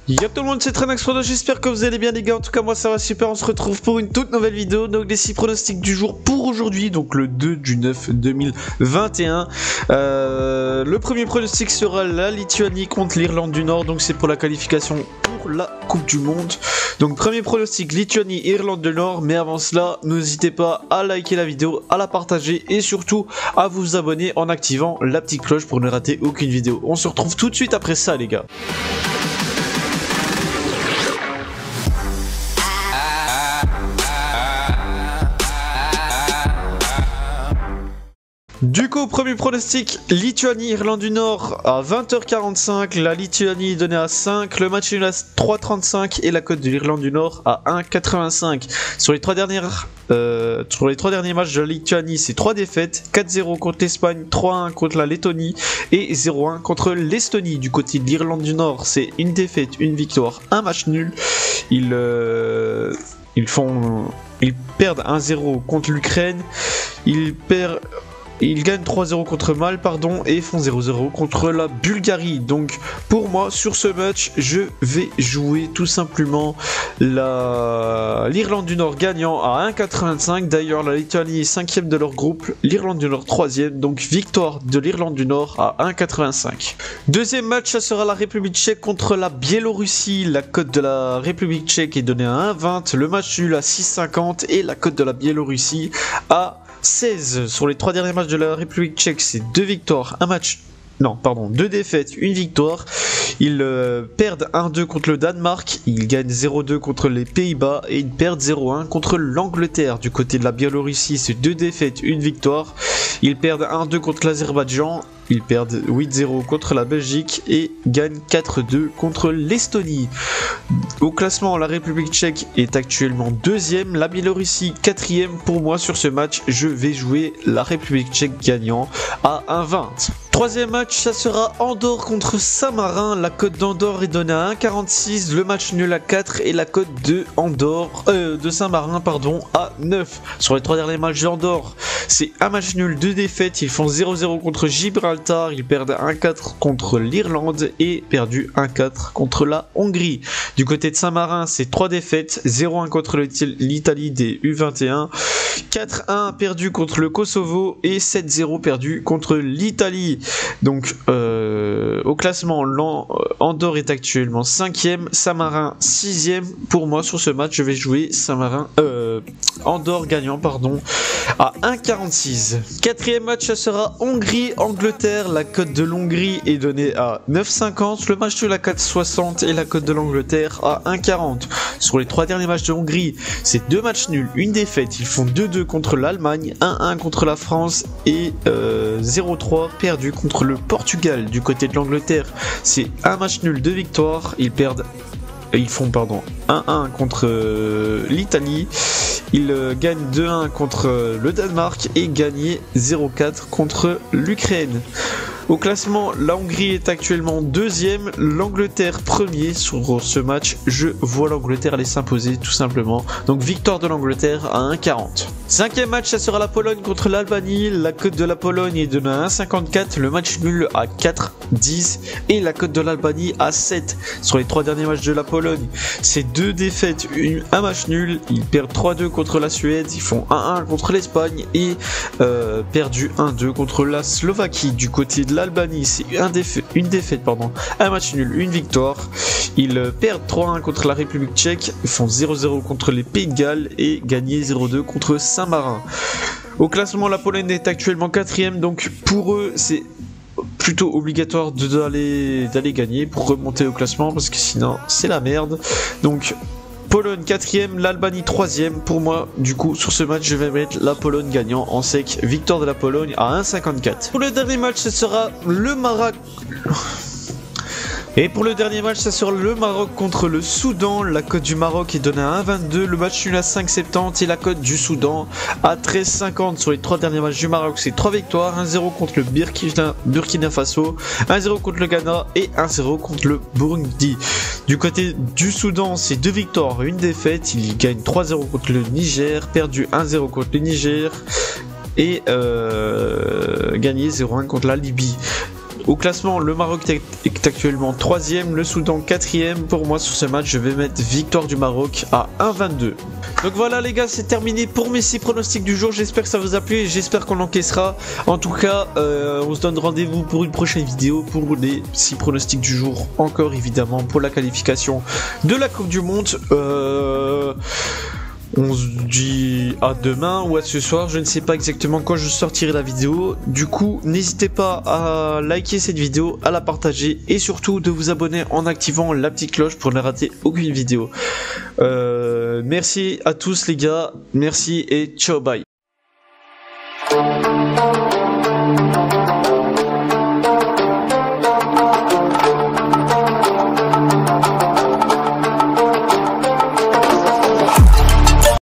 Yo tout le monde, c'est Trenax Prono, j'espère que vous allez bien les gars, en tout cas moi ça va super, on se retrouve pour une toute nouvelle vidéo, donc les 6 pronostics du jour pour aujourd'hui, donc le 2 du 9 2021. Le premier pronostic sera la Lituanie contre l'Irlande du Nord, donc c'est pour la qualification pour la Coupe du Monde. Donc premier pronostic Lituanie, Irlande du Nord, mais avant cela, n'hésitez pas à liker la vidéo, à la partager et surtout à vous abonner en activant la petite cloche pour ne rater aucune vidéo. On se retrouve tout de suite après ça les gars. Du coup, premier pronostic, Lituanie-Irlande du Nord à 20h45, la Lituanie est donnée à 5, le match nul à 3,35 et la cote de l'Irlande du Nord à 1,85. Sur les trois derniers matchs de la Lituanie, c'est 3 défaites, 4-0 contre l'Espagne, 3-1 contre la Lettonie et 0-1 contre l'Estonie. Du côté de l'Irlande du Nord, c'est une défaite, une victoire, un match nul. Ils perdent 1-0 contre l'Ukraine, Ils gagnent 3-0 contre Malte, et font 0-0 contre la Bulgarie. Donc pour moi, sur ce match, je vais jouer tout simplement l'Irlande du Nord gagnant à 1,85. D'ailleurs, la Lituanie est 5ème de leur groupe, l'Irlande du Nord 3ème. Donc victoire de l'Irlande du Nord à 1,85. Deuxième match, ça sera la République tchèque contre la Biélorussie. La cote de la République tchèque est donnée à 1,20. Le match nul à 6,50 et la cote de la Biélorussie à 16. Sur les 3 derniers matchs de la République tchèque, c'est 2 victoires, 2 défaites, une victoire. Ils perdent 1-2 contre le Danemark, ils gagnent 0-2 contre les Pays-Bas et ils perdent 0-1 contre l'Angleterre. Du côté de la Biélorussie, c'est 2 défaites, une victoire. Ils perdent 1-2 contre l'Azerbaïdjan, ils perdent 8-0 contre la Belgique et gagnent 4-2 contre l'Estonie. Au classement, la République tchèque est actuellement 2ème, la Biélorussie 4ème. Pour moi, sur ce match, je vais jouer la République tchèque gagnant à 1,20. Troisième match, ça sera Andorre contre Saint-Marin. La cote d'Andorre est donnée à 1,46, le match nul à 4 et la cote de Saint-Marin à 9. Sur les 3 derniers matchs d'Andorre, c'est un match nul, 2 défaites. Ils font 0-0 contre Gibraltar, ils perdent 1-4 contre l'Irlande et perdu 1-4 contre la Hongrie. Du côté de Saint-Marin, c'est 3 défaites, 0-1 contre l'Italie des U21, 4-1 perdu contre le Kosovo et 7-0 perdu contre l'Italie. Donc au classement, Andorre est actuellement 5ème, Saint-Marin 6ème. Pour moi, sur ce match, je vais jouer Andorre gagnant à 1,46. Quatrième match, ça sera Hongrie-Angleterre. La cote de l'Hongrie est donnée à 9,50, le match nul à 4,60 et la cote de l'Angleterre à 1,40. Sur les 3 derniers matchs de Hongrie, c'est 2 matchs nuls, une défaite. Ils font 2-2 contre l'Allemagne, 1-1 contre la France et 0-3 perdu contre le Portugal. Du côté de l'Angleterre, c'est un match nul, 2 victoires. Ils font 1-1 contre l'Italie. Ils gagnent 2-1 contre le Danemark et gagnent 0-4 contre l'Ukraine. Au classement, la Hongrie est actuellement 2ème, l'Angleterre 1er. Sur ce match, je vois l'Angleterre aller s'imposer tout simplement. Donc victoire de l'Angleterre à 1,40. Cinquième match, ça sera la Pologne contre l'Albanie. La cote de la Pologne est donnée à 1,54, le match nul à 4,10 et la cote de l'Albanie à 7. Sur les 3 derniers matchs de la Pologne, c'est 2 défaites, un match nul. Ils perdent 3-2 contre la Suède, ils font 1-1 contre l'Espagne et perdu 1-2 contre la Slovaquie. Du côté de l'Albanie, c'est une défaite, un match nul, une victoire. Ils perdent 3-1 contre la République tchèque, ils font 0-0 contre les Pays de Galles et gagner 0-2 contre Saint-Marin. Au classement, la Pologne est actuellement 4ème, donc pour eux, c'est plutôt obligatoire d'aller gagner pour remonter au classement parce que sinon, c'est la merde. Donc Pologne 4ème, l'Albanie 3ème. Pour moi, du coup, sur ce match, je vais mettre la Pologne gagnant en sec. Victoire de la Pologne à 1,54. Pour le dernier match, ce sera le Maroc. Et pour le dernier match, ça sera le Maroc contre le Soudan. La cote du Maroc est donnée à 1,22, le match nul à 5,70 et la cote du Soudan à 13,50. Sur les 3 derniers matchs du Maroc, c'est 3 victoires, 1-0 contre le Burkina Faso, 1-0 contre le Ghana et 1-0 contre le Burundi. Du côté du Soudan, c'est 2 victoires, une défaite. Ils gagnent 3-0 contre le Niger, perdu 1-0 contre le Niger et gagné 0-1 contre la Libye. Au classement, le Maroc est actuellement 3ème, le Soudan 4ème. Pour moi, sur ce match, je vais mettre victoire du Maroc à 1,22. Donc voilà les gars, c'est terminé pour mes 6 pronostics du jour. J'espère que ça vous a plu et j'espère qu'on encaissera. En tout cas, on se donne rendez-vous pour une prochaine vidéo pour les 6 pronostics du jour. Encore évidemment pour la qualification de la Coupe du Monde. On se dit à demain ou à ce soir, je ne sais pas exactement quand je sortirai la vidéo. Du coup, n'hésitez pas à liker cette vidéo, à la partager et surtout de vous abonner en activant la petite cloche pour ne rater aucune vidéo. Merci à tous les gars, merci et ciao bye.